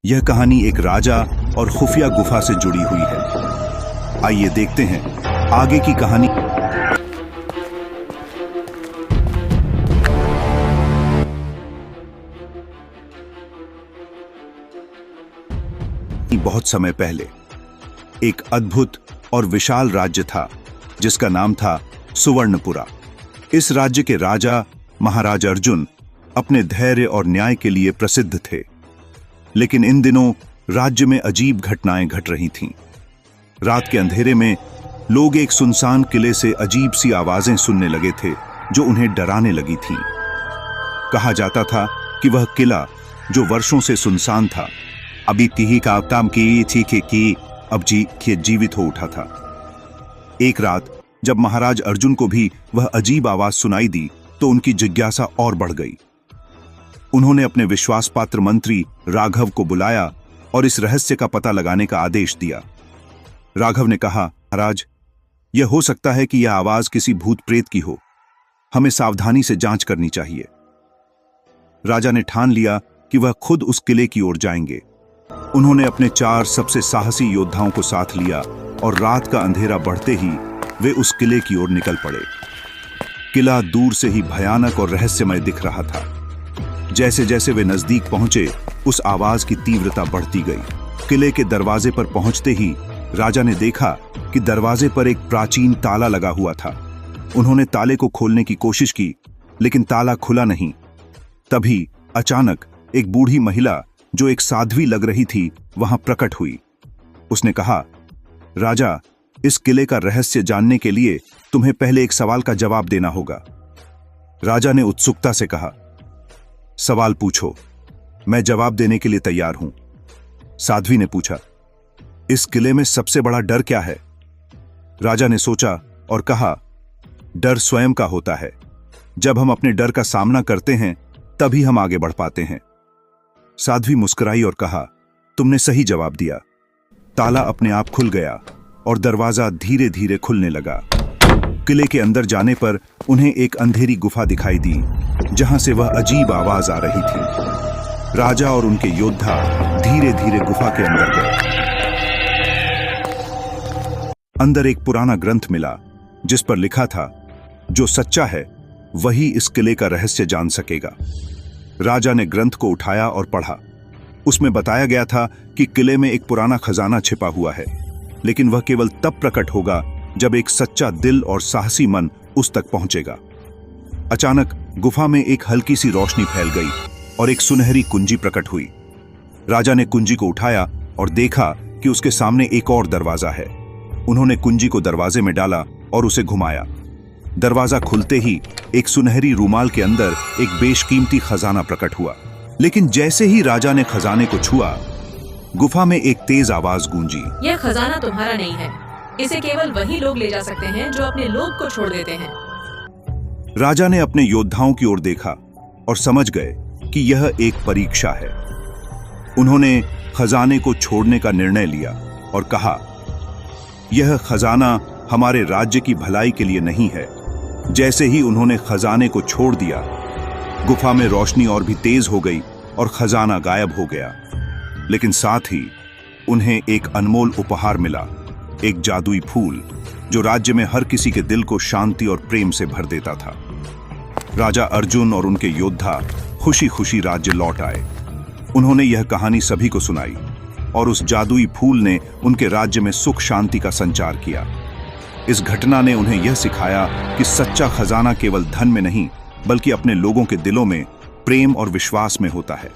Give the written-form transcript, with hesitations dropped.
यह कहानी एक राजा और खुफिया गुफा से जुड़ी हुई है। आइए देखते हैं आगे की कहानी। बहुत समय पहले एक अद्भुत और विशाल राज्य था जिसका नाम था सुवर्णपुरा। इस राज्य के राजा महाराज अर्जुन अपने धैर्य और न्याय के लिए प्रसिद्ध थे। लेकिन इन दिनों राज्य में अजीब घटनाएं घट रही थीं। रात के अंधेरे में लोग एक सुनसान किले से अजीब सी आवाजें सुनने लगे थे जो उन्हें डराने लगी थीं। कहा जाता था कि वह किला जो वर्षों से सुनसान था अभी तीही का काम की अब जीवित हो उठा था। एक रात जब महाराज अर्जुन को भी वह अजीब आवाज सुनाई दी तो उनकी जिज्ञासा और बढ़ गई। उन्होंने अपने विश्वास पात्र मंत्री राघव को बुलाया और इस रहस्य का पता लगाने का आदेश दिया। राघव ने कहा, महाराज, यह हो सकता है कि यह आवाज किसी भूत प्रेत की हो। हमें सावधानी से जांच करनी चाहिए। राजा ने ठान लिया कि वह खुद उस किले की ओर जाएंगे। उन्होंने अपने 4 सबसे साहसी योद्धाओं को साथ लिया और रात का अंधेरा बढ़ते ही वे उस किले की ओर निकल पड़े। किला दूर से ही भयानक और रहस्यमय दिख रहा था। जैसे जैसे वे नजदीक पहुंचे उस आवाज की तीव्रता बढ़ती गई। किले के दरवाजे पर पहुंचते ही राजा ने देखा कि दरवाजे पर एक प्राचीन ताला लगा हुआ था। उन्होंने ताले को खोलने की कोशिश की लेकिन ताला खुला नहीं। तभी अचानक एक बूढ़ी महिला जो एक साध्वी लग रही थी वहां प्रकट हुई। उसने कहा, राजा, इस किले का रहस्य जानने के लिए तुम्हें पहले एक सवाल का जवाब देना होगा। राजा ने उत्सुकता से कहा, सवाल पूछो, मैं जवाब देने के लिए तैयार हूं। साध्वी ने पूछा, इस किले में सबसे बड़ा डर क्या है? राजा ने सोचा और कहा, डर स्वयं का होता है। जब हम अपने डर का सामना करते हैं तभी हम आगे बढ़ पाते हैं। साध्वी मुस्कुराई और कहा, तुमने सही जवाब दिया। ताला अपने आप खुल गया और दरवाजा धीरे धीरे खुलने लगा। किले के अंदर जाने पर उन्हें एक अंधेरी गुफा दिखाई दी जहां से वह अजीब आवाज आ रही थी। राजा और उनके योद्धा धीरे धीरे गुफा के अंदर गए। अंदर एक पुराना ग्रंथ मिला जिस पर लिखा था, जो सच्चा है वही इस किले का रहस्य जान सकेगा। राजा ने ग्रंथ को उठाया और पढ़ा। उसमें बताया गया था कि किले में एक पुराना खजाना छिपा हुआ है, लेकिन वह केवल तब प्रकट होगा जब एक सच्चा दिल और साहसी मन उस तक पहुंचेगा। अचानक गुफा में एक हल्की सी रोशनी फैल गई और एक सुनहरी कुंजी प्रकट हुई। राजा ने कुंजी को उठाया और देखा कि उसके सामने एक और दरवाजा है। उन्होंने कुंजी को दरवाजे में डाला और उसे घुमाया। दरवाजा खुलते ही एक सुनहरी रूमाल के अंदर एक बेशकीमती खजाना प्रकट हुआ। लेकिन जैसे ही राजा ने खजाने को छुआ, गुफा में एक तेज आवाज गूंजी, यह खजाना तुम्हारा नहीं है। इसे केवल वही लोग ले जा सकते हैं जो अपने लोग को छोड़ देते हैं। राजा ने अपने योद्धाओं की ओर देखा और समझ गए कि यह एक परीक्षा है। उन्होंने खजाने को छोड़ने का निर्णय लिया और कहा, यह खजाना हमारे राज्य की भलाई के लिए नहीं है। जैसे ही उन्होंने खजाने को छोड़ दिया, गुफा में रोशनी और भी तेज हो गई और खजाना गायब हो गया। लेकिन साथ ही उन्हें एक अनमोल उपहार मिला, एक जादुई फूल जो राज्य में हर किसी के दिल को शांति और प्रेम से भर देता था। राजा अर्जुन और उनके योद्धा खुशी खुशी राज्य लौट आए। उन्होंने यह कहानी सभी को सुनाई और उस जादुई फूल ने उनके राज्य में सुख शांति का संचार किया। इस घटना ने उन्हें यह सिखाया कि सच्चा खजाना केवल धन में नहीं बल्कि अपने लोगों के दिलों में प्रेम और विश्वास में होता है।